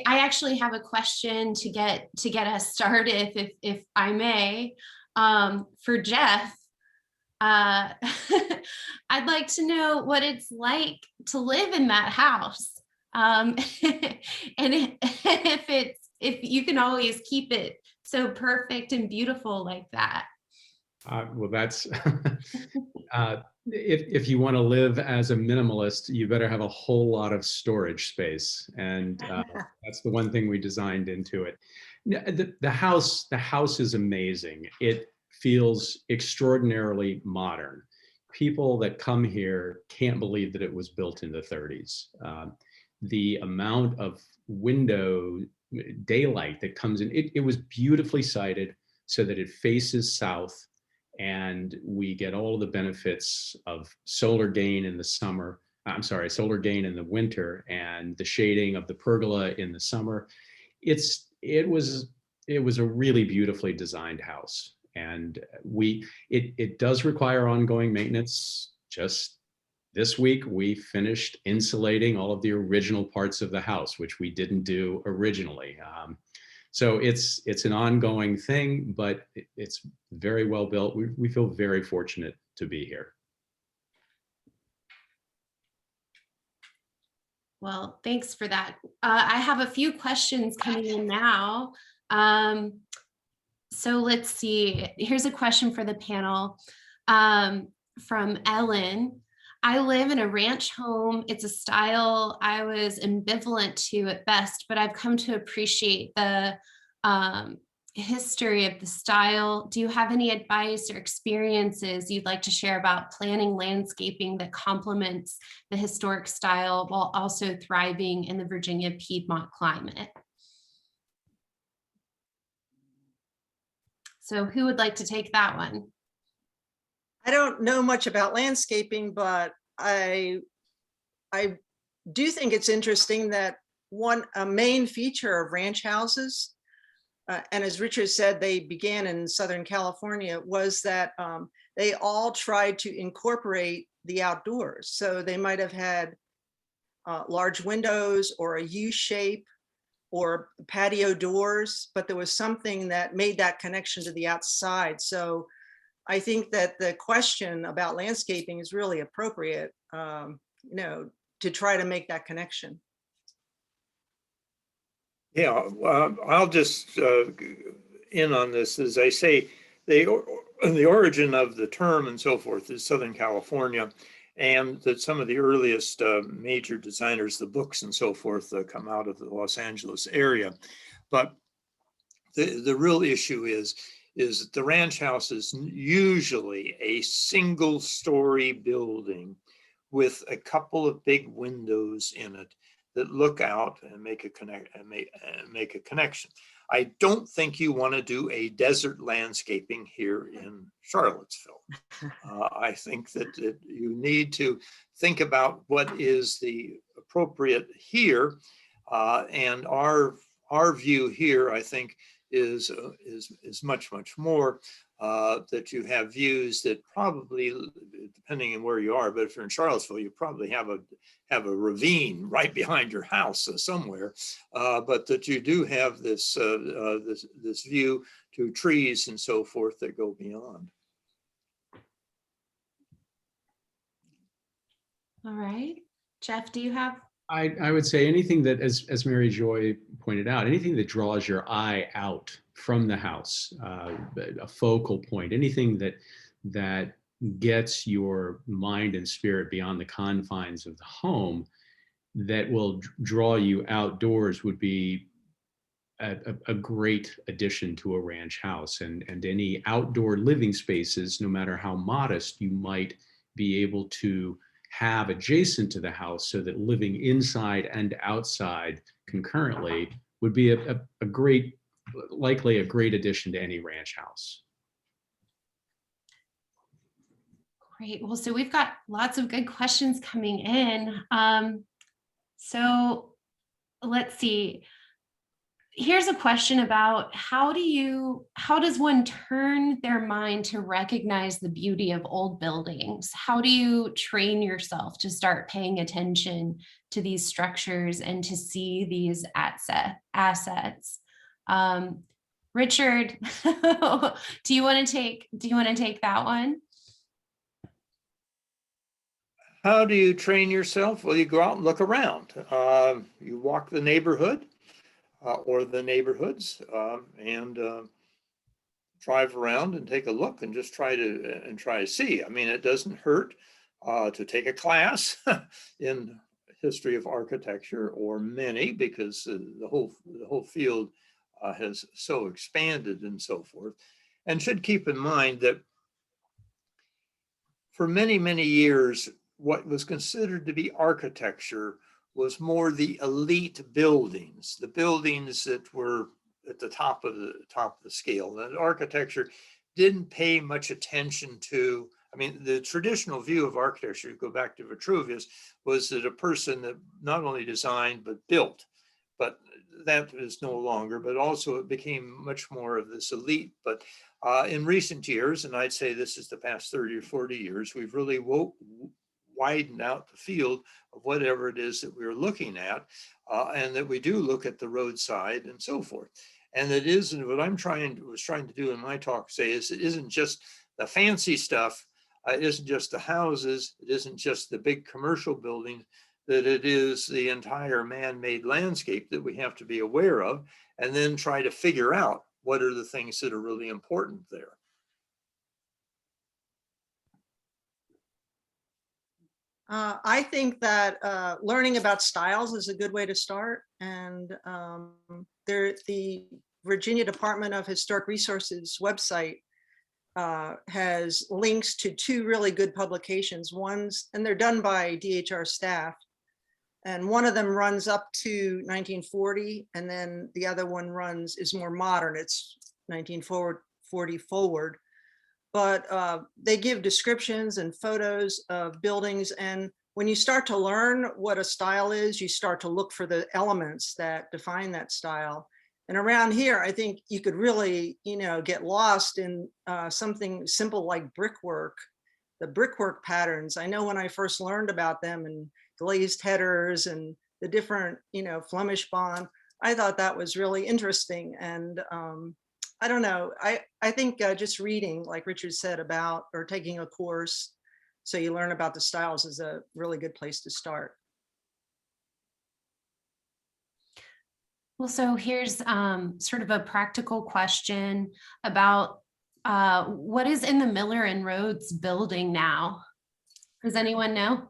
actually have a question to get us started, if I may. For Jeff, I'd like to know what it's like to live in that house, and if you can always keep it so perfect and beautiful like that. Well, that's if you want to live as a minimalist, you better have a whole lot of storage space, and that's the one thing we designed into it. The house is amazing. It feels extraordinarily modern. People that come here can't believe that it was built in the 30s. The amount of window daylight that comes in, it was beautifully sited so that it faces south, and we get all of the benefits of solar gain in the summer. I'm sorry, solar gain in the winter, and the shading of the pergola in the summer. It was a really beautifully designed house, and it does require ongoing maintenance. Just this week, we finished insulating all of the original parts of the house, which we didn't do originally. So it's an ongoing thing, but it's very well built. We feel very fortunate to be here. Well, thanks for that. I have a few questions coming in now. So let's see. Here's a question for the panel from Ellen. I live in a ranch home. It's a style I was ambivalent to at best, but I've come to appreciate the history of the style. Do you have any advice or experiences you'd like to share about planning landscaping that complements the historic style while also thriving in the Virginia Piedmont climate? So who would like to take that one? I don't know much about landscaping, but I do think it's interesting that a main feature of ranch houses, and as Richard said, they began in Southern California, was that they all tried to incorporate the outdoors. So they might have had large windows or a U shape or patio doors, but there was something that made that connection to the outside. So I think that the question about landscaping is really appropriate, to try to make that connection. Yeah, I'll just in on this. As I say, the origin of the term and so forth is Southern California, and that some of the earliest major designers, the books and so forth, come out of the Los Angeles area. But the real issue is that the ranch house is usually a single-story building with a couple of big windows in it that look out and make a connection. I don't think you want to do a desert landscaping here in Charlottesville. I think that you need to think about what is the appropriate here, and our view here, I think, is much more that you have views that probably, depending on where you are, but if you're in Charlottesville, you probably have a ravine right behind your house somewhere, but that you do have this this view to trees and so forth that go beyond. All right, Jeff, do you have? I would say anything that, as Mary Joy pointed out, anything that draws your eye out from the house, a focal point, anything that gets your mind and spirit beyond the confines of the home, that will draw you outdoors, would be a great addition to a ranch house. And any outdoor living spaces, no matter how modest, you might be able to have adjacent to the house, so that living inside and outside concurrently would be a great, likely a great addition to any ranch house. Great. Well, so we've got lots of good questions coming in. So let's see. Here's a question about how does one turn their mind to recognize the beauty of old buildings? How do you train yourself to start paying attention to these structures and to see these assets? Richard, do you want to take that one? How do you train yourself? Well, you go out and look around. You walk the neighborhood. Or the neighborhoods, and drive around and take a look and just try to see. I mean, it doesn't hurt to take a class in history of architecture, or many, because the whole field has so expanded and so forth. And should keep in mind that for many years, what was considered to be architecture was more the elite buildings, the buildings that were at the top of the scale. And architecture didn't pay much attention to, I mean, the traditional view of architecture, you go back to Vitruvius, was that a person that not only designed but built, but that is no longer, but also it became much more of this elite. But in recent years, and I'd say this is the past 30 or 40 years, we've really widened out the field of whatever it is that we're looking at, and that we do look at the roadside and so forth. And it isn't, what I'm was trying to do in my talk say is, it isn't just the fancy stuff, it isn't just the houses, it isn't just the big commercial buildings, that it is the entire man-made landscape that we have to be aware of, and then try to figure out what are the things that are really important there. I think that learning about styles is a good way to start. And the Virginia Department of Historic Resources website has links to 2 really good publications. And they're done by DHR staff. And one of them runs up to 1940, and then the other one is more modern. It's 1940 forward. But they give descriptions and photos of buildings. And when you start to learn what a style is, you start to look for the elements that define that style. And around here, I think you could really, get lost in something simple like brickwork, the brickwork patterns. I know when I first learned about them, and glazed headers and the different, Flemish bond, I thought that was really interesting. And I don't know. I think just reading, like Richard said, about, or taking a course so you learn about the styles, is a really good place to start. Well, so here's sort of a practical question about what is in the Miller and Rhodes building now? Does anyone know?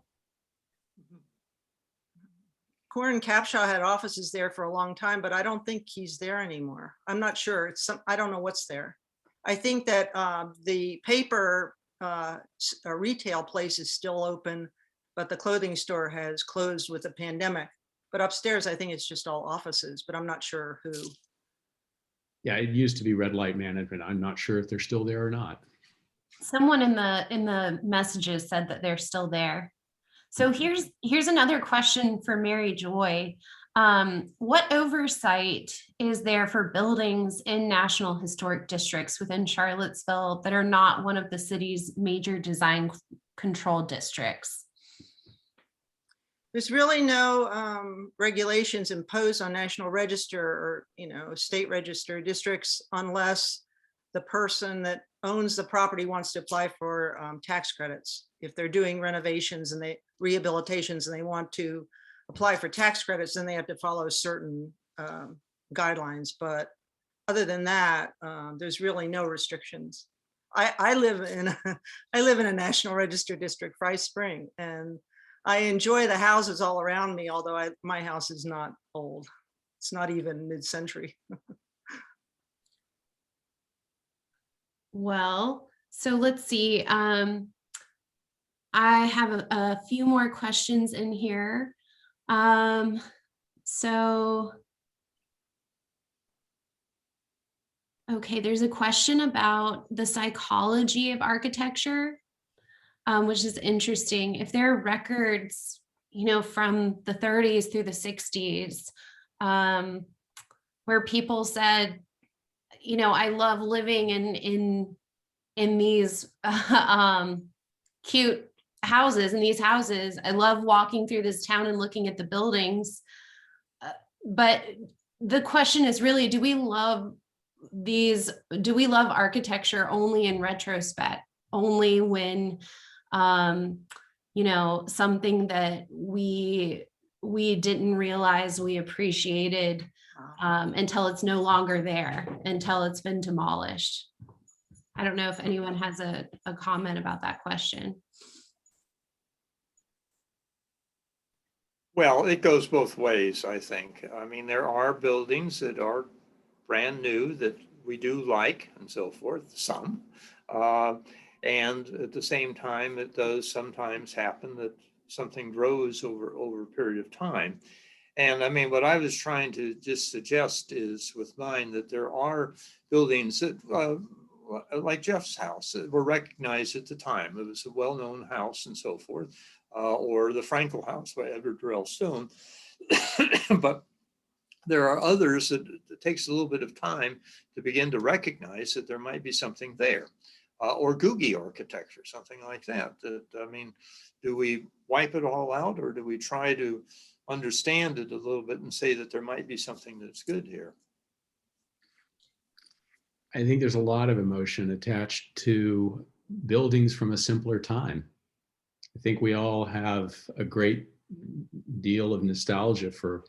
Corin Capshaw had offices there for a long time, but I don't think he's there anymore. I'm not sure. I don't know what's there. I think that the paper retail place is still open, but the clothing store has closed with the pandemic. But upstairs, I think it's just all offices, but I'm not sure who. Yeah, it used to be Red Light Management. I'm not sure if they're still there or not. Someone in the messages said that they're still there. So here's another question for Mary Joy. What oversight is there for buildings in National Historic Districts within Charlottesville that are not one of the city's major design control districts? There's really no regulations imposed on National Register or, state register districts unless the person that owns the property wants to apply for tax credits. If they're doing renovations and rehabilitations and they want to apply for tax credits, then they have to follow certain guidelines. But other than that, there's really no restrictions. I live in a National Register district, Fry Spring, and I enjoy the houses all around me, although my house is not old. It's not even mid-century. Well, so let's see. I have a few more questions in here. Okay, there's a question about the psychology of architecture, which is interesting. If there are records, from the 30s through the 60s, where people said, I love living in these cute houses, in these houses. I love walking through this town and looking at the buildings. But the question is really, do we love architecture only in retrospect, only when, something that we didn't realize we appreciated until it's no longer there, until it's been demolished? I don't know if anyone has a comment about that question. Well, it goes both ways, I think. I mean, there are buildings that are brand new that we do like and so forth, some. And at the same time, it does sometimes happen that something grows over a period of time. And I mean, what I was trying to just suggest is with mine that there are buildings that, like Jeff's house, that were recognized at the time. It was a well-known house and so forth, or the Frankel House by Edward Durrell Stone. But there are others that it takes a little bit of time to begin to recognize that there might be something there. Or Googie architecture, something like that. I mean, do we wipe it all out, or do we try to understand it a little bit and say that there might be something that's good here? I think there's a lot of emotion attached to buildings from a simpler time. I think we all have a great deal of nostalgia for,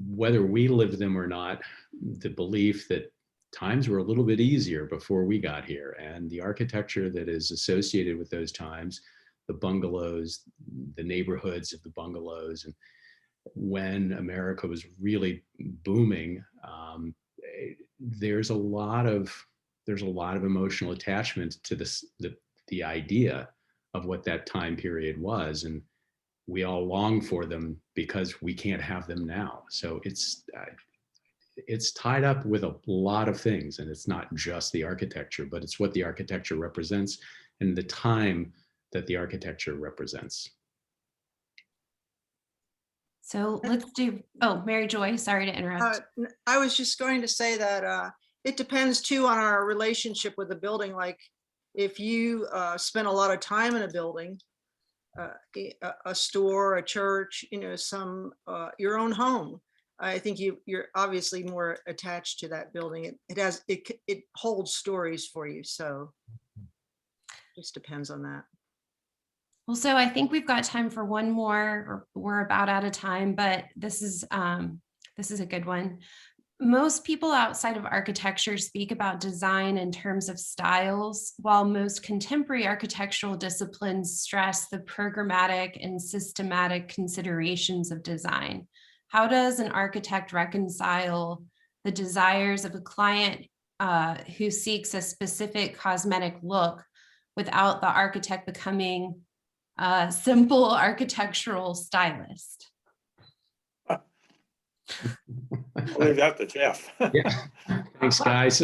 whether we lived them or not, the belief that times were a little bit easier before we got here, and the architecture that is associated with those times, the bungalows, the neighborhoods of the bungalows, and when America was really booming, there's a lot of emotional attachment to the idea of what that time period was, and we all long for them because we can't have them now. So it's tied up with a lot of things, and it's not just the architecture, but it's what the architecture represents and the time that the architecture represents. So let's do, Mary Joy, sorry to interrupt. I was just going to say that it depends too on our relationship with the building. Like if you spend a lot of time in a building, a store, a church, your own home, I think you're obviously more attached to that building. It holds stories for you. So it just depends on that. Well, so I think we've got time for one more, or we're about out of time, but this is a good one. Most people outside of architecture speak about design in terms of styles, while most contemporary architectural disciplines stress the programmatic and systematic considerations of design. How does an architect reconcile the desires of a client who seeks a specific cosmetic look without the architect becoming simple architectural stylist. I'll leave that to Jeff. Yeah, thanks, guys.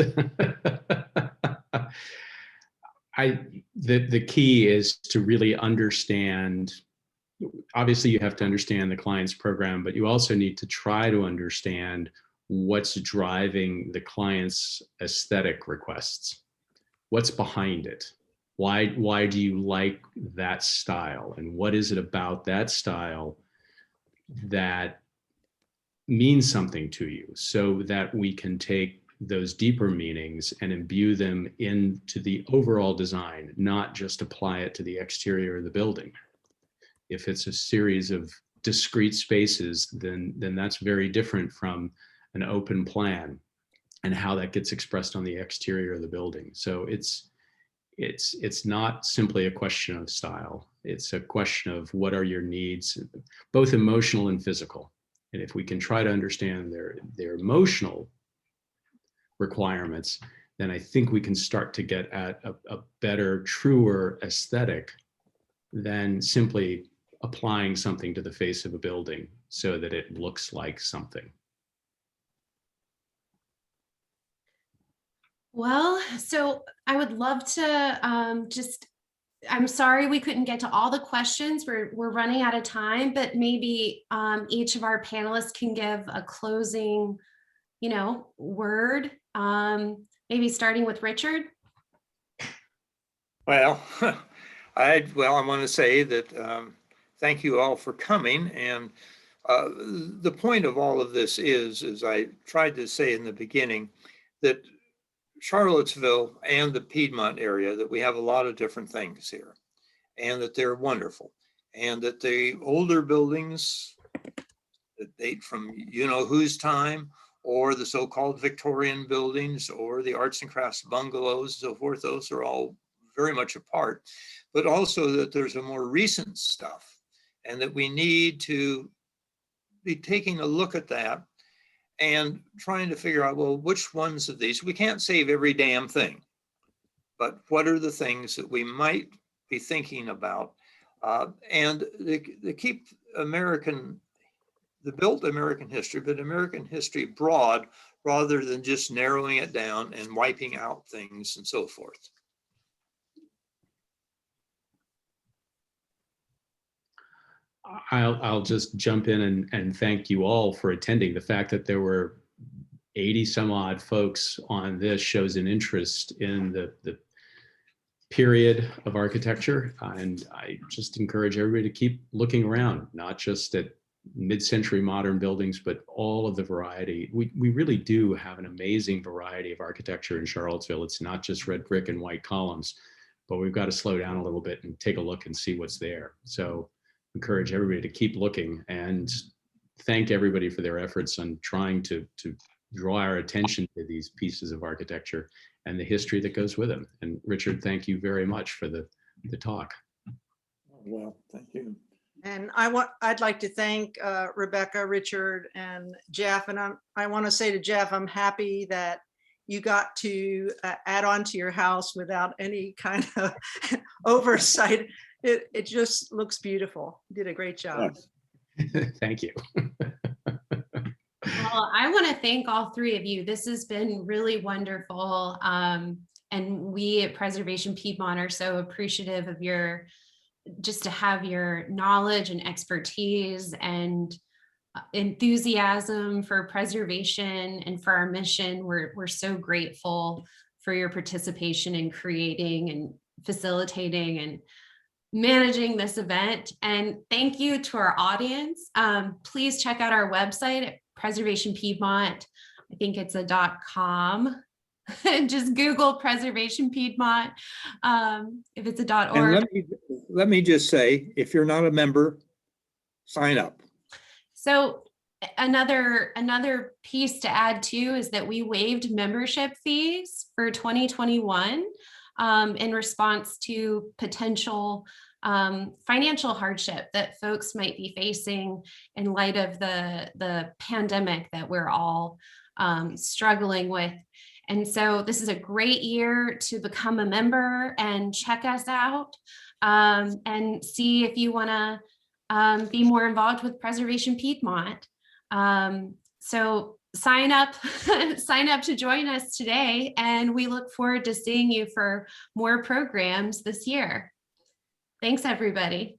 The key is to really understand. Obviously, you have to understand the client's program, but you also need to try to understand what's driving the client's aesthetic requests. What's behind it? Why do you like that style? And what is it about that style that means something to you, so that we can take those deeper meanings and imbue them into the overall design, not just apply it to the exterior of the building. If it's a series of discrete spaces, then that's very different from an open plan and how that gets expressed on the exterior of the building. So it's not simply a question of style. It's a question of what are your needs, both emotional and physical. And if we can try to understand their emotional requirements, then I think we can start to get at a better, truer aesthetic than simply applying something to the face of a building so that it looks like something. Well, so I would love to I'm sorry we couldn't get to all the questions. We're running out of time, but maybe each of our panelists can give a closing, word, maybe starting with Richard. Well, I want to say that thank you all for coming. And the point of all of this is, as I tried to say in the beginning, that Charlottesville and the Piedmont area, that we have a lot of different things here, and that they're wonderful, and that the older buildings that date from whose time, or the so-called Victorian buildings, or the arts and crafts bungalows, so forth, those are all very much apart, but also that there's a more recent stuff, and that we need to be taking a look at that and trying to figure out, well, which ones of these, we can't save every damn thing, but what are the things that we might be thinking about, and they keep the built American history, but American history broad, rather than just narrowing it down and wiping out things and so forth. I'll just jump in and thank you all for attending. The fact that there were 80 some odd folks on this shows an interest in the period of architecture. And I just encourage everybody to keep looking around, not just at mid-century modern buildings, but all of the variety. We really do have an amazing variety of architecture in Charlottesville. It's not just red brick and white columns, but we've got to slow down a little bit and take a look and see what's there. So encourage everybody to keep looking, and thank everybody for their efforts on trying to draw our attention to these pieces of architecture and the history that goes with them. And Richard, thank you very much for the talk. Well, thank you. And I'd like to thank Rebecca, Richard, and Jeff. And I want to say to Jeff, I'm happy that you got to add on to your house without any kind of oversight. It just looks beautiful. You did a great job. Thank you. Well, I want to thank all three of you. This has been really wonderful. And we at Preservation Piedmont are so appreciative of just to have your knowledge and expertise and enthusiasm for preservation and for our mission. We're so grateful for your participation in creating and facilitating and managing this event. And thank you to our audience. Please check out our website at Preservation Piedmont. I think it's a .com. Just Google Preservation Piedmont. If it's a .org. And let me just say, if you're not a member, sign up. So another piece to add too is that we waived membership fees for 2021 in response to potential financial hardship that folks might be facing in light of the pandemic that we're all struggling with. And so this is a great year to become a member and check us out. and see if you want to be more involved with Preservation Piedmont. So sign up, sign up to join us today, and we look forward to seeing you for more programs this year. Thanks, everybody.